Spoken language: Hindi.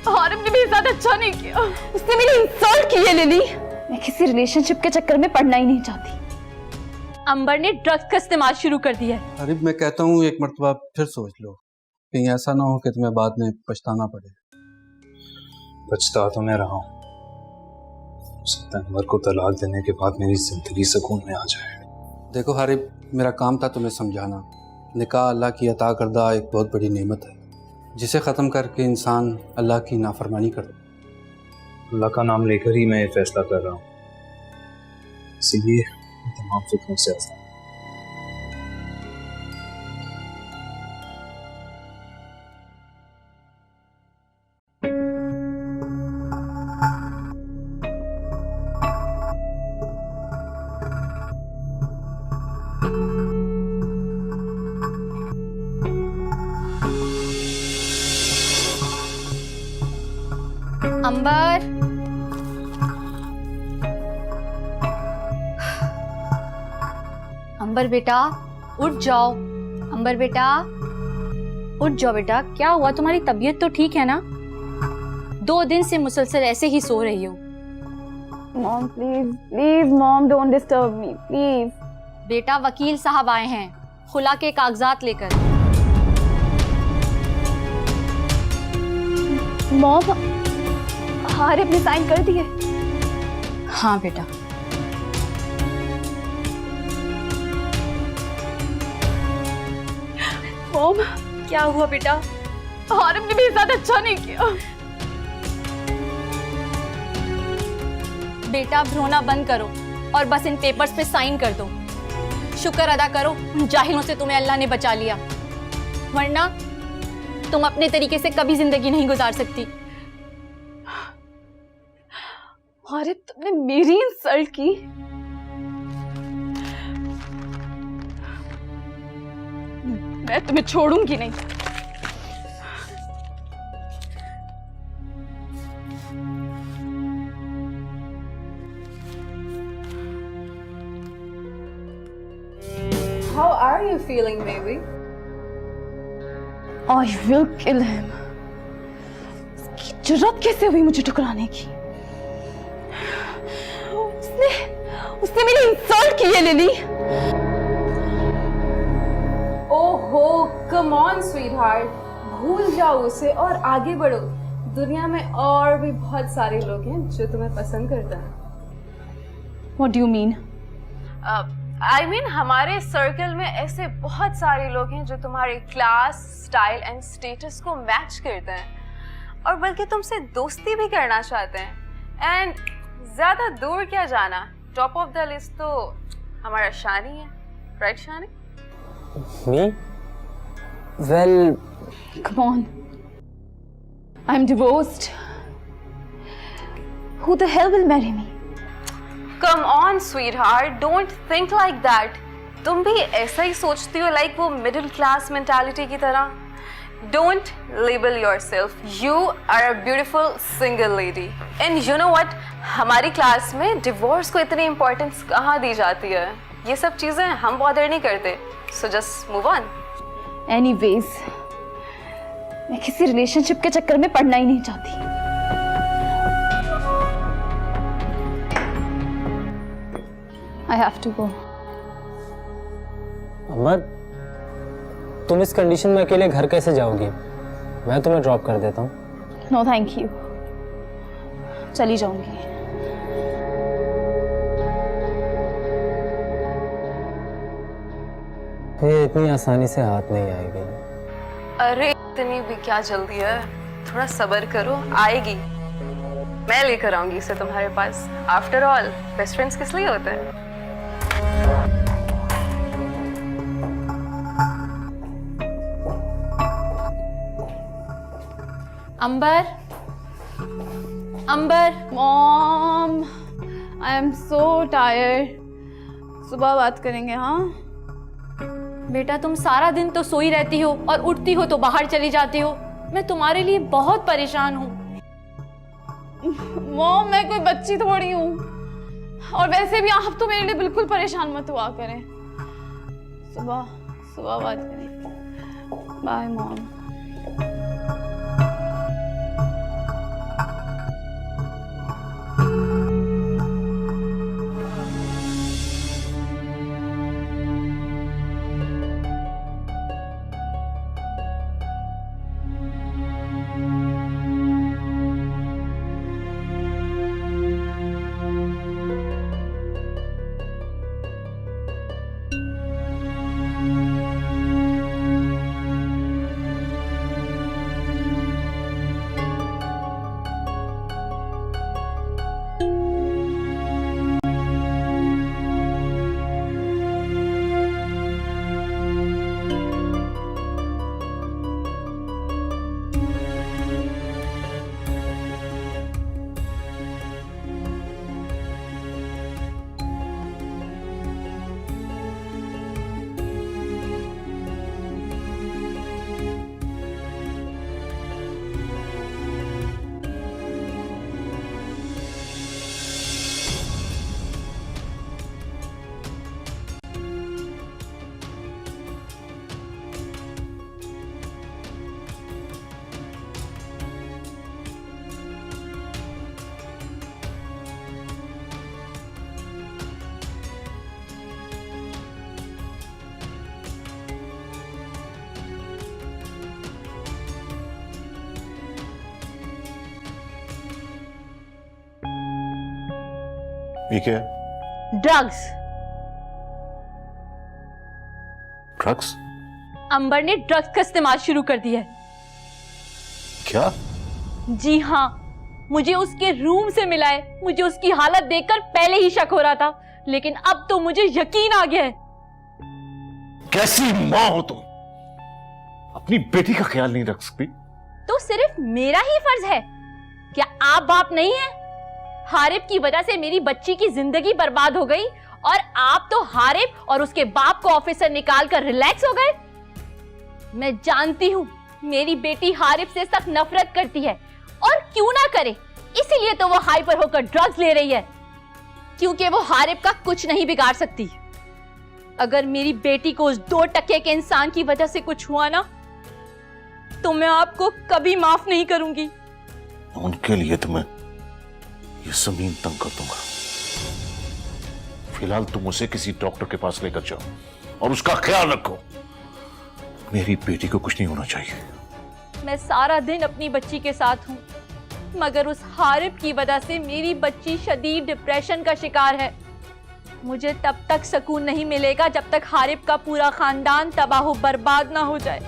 हारिम ने मेरे साथ अच्छा नहीं किया। उसने मेरी इंसल्ट की है लिली। मैं किसी रिलेशनशिप के चक्कर में पड़ना ही नहीं चाहती। अंबर ने ड्रग्स का इस्तेमाल शुरू कर दिया है। अरे मैं कहता हूँ एक मर्तबा फिर सोच लो, कहीं ऐसा ना हो कि तुम्हें बाद में पछताना पड़े। पछता तो मैं रहा हूँ, अंबर को तलाक देने के बाद मेरी जिंदगी सुकून में आ जाए। देखो हारिब, मेरा काम था तुम्हें समझाना। निकाह अल्लाह की अता करदा एक बहुत बड़ी नेमत है, जिसे ख़त्म करके इंसान अल्लाह की नाफरमानी करता। अल्लाह का नाम लेकर ही मैं ये फैसला कर रहा हूँ, इसीलिए तमाम फिक्रों से आज़ाद। अंबर, अंबर बेटा उठ जाओ। अंबर बेटा उठ जाओ बेटा। क्या हुआ, तुम्हारी तबीयत तो ठीक है ना? 2 दिन से मुसलसल ऐसे ही सो रही हो। Mom please please mom don't disturb me please. बेटा वकील साहब आए हैं खुला के कागजात लेकर। मॉम हारिब ने साइन कर दिए। हाँ बेटा। मॉम क्या हुआ बेटा? हारिब ने मेरे साथ अच्छा नहीं किया। बेटा रोना बंद करो और बस इन पेपर्स पे साइन कर दो। शुक्र अदा करो उन जाहिलों से तुम्हें अल्लाह ने बचा लिया, वरना तुम अपने तरीके से कभी जिंदगी नहीं गुजार सकती। हारिब तुमने मेरी इंसल्ट की। मैं तुम्हें छोड़ूंगी नहीं। How are you feeling, baby? I will kill him. उसकी जुर्रत कैसे हुई मुझे ठुकराने की? उसने मेरी इंसल्ट की है लिली। ओहो, come on, sweetheart. भूल जाओ उसे और आगे बढ़ो। दुनिया में और भी बहुत सारे लोग हैं जो तुम्हें पसंद करते हैं। What do you mean? I mean, हमारे सर्कल में ऐसे बहुत सारे लोग हैं जो तुम्हारे क्लास, स्टाइल एंड स्टेटस को मैच करते हैं और बल्कि तुमसे दोस्ती भी करना चाहते हैं। एंड ज्यादा दूर क्या जाना, टॉप ऑफ द लिस्ट तो हमारा शानी है, right Shani? Me? Well, Come on. I'm divorced. Who the hell will marry me? Come on, sweetheart, don't think like that. तुम भी ऐसा ही सोचती हो लाइक वो मिडिल क्लास मेंटालिटी की तरह? Don't label yourself. You are a beautiful single lady. And you know what? हमारी क्लास में डिवोर्स को इतनी इम्पोर्टेंस कहाँ दी जाती है? ये सब चीजें हम बॉदर नहीं करते. So just move on. Anyways, मैं किसी रिलेशनशिप के चक्कर में पड़ना ही नहीं चाहती। I have to go. अमर, तुम इस कंडीशन में अकेले घर कैसे जाओगी? मैं तुम्हें ड्रॉप कर देता हूँ। No, thank you. चली जाऊंगी। ये इतनी आसानी से हाथ नहीं आएगी। अरे इतनी भी क्या जल्दी है, थोड़ा सब्र करो, आएगी। मैं लेकर आऊंगी इसे तुम्हारे पास। आफ्टर ऑल बेस्ट फ्रेंड्स किस लिए होते हैं? अंबर, अंबर। Mom, I am so tired. सुबह बात करेंगे, हाँ? बेटा तुम सारा दिन तो सोई रहती हो और उठती हो तो बाहर चली जाती हो। मैं तुम्हारे लिए बहुत परेशान हूँ। मॉम, मैं कोई बच्ची थोड़ी हूँ, और वैसे भी आप तो मेरे लिए बिल्कुल परेशान मत हुआ करें। सुबह सुबह बात करें। Bye mom. ये क्या है? ड्रग्स। ड्रग्स? अंबर ने ड्रग्स का इस्तेमाल शुरू कर दिया है। क्या? जी हाँ, मुझे उसके रूम से मिला है। मुझे उसकी हालत देखकर पहले ही शक हो रहा था, लेकिन अब तो मुझे यकीन आ गया है। कैसी माँ हो तुम? अपनी बेटी का ख्याल नहीं रख सकती? तो सिर्फ मेरा ही फर्ज है? क्या आप बाप नहीं हैं? हारिब की वजह से मेरी बच्ची की जिंदगी बर्बाद हो गई और आप तो हारिब और उसके बाप को ऑफिस से निकाल कर रिलैक्स हो गए। मैं जानती हूँ मेरी बेटी हारिब से सख्त नफरत करती है, और क्यों ना करे, इसीलिए तो वो हाइपर होकर ड्रग्स ले रही है, क्योंकि वो हारिब का कुछ नहीं बिगाड़ सकती। अगर मेरी बेटी को उस 2 टके के इंसान की वजह से कुछ हुआ ना, तो मैं आपको कभी माफ नहीं करूंगी। उनके लिए तो मैं ये जमीन तंग कर दूंगा। फिलहाल तुम उसे किसी डॉक्टर के पास लेकर जाओ और उसका ख्याल रखो। मेरी बेटी को कुछ नहीं होना चाहिए। मैं सारा दिन अपनी बच्ची के साथ हूँ, मगर उस हारिब की वजह से मेरी बच्ची शदीद डिप्रेशन का शिकार है। मुझे तब तक सुकून नहीं मिलेगा जब तक हारिब का पूरा खानदान तबाह बर्बाद ना हो जाए।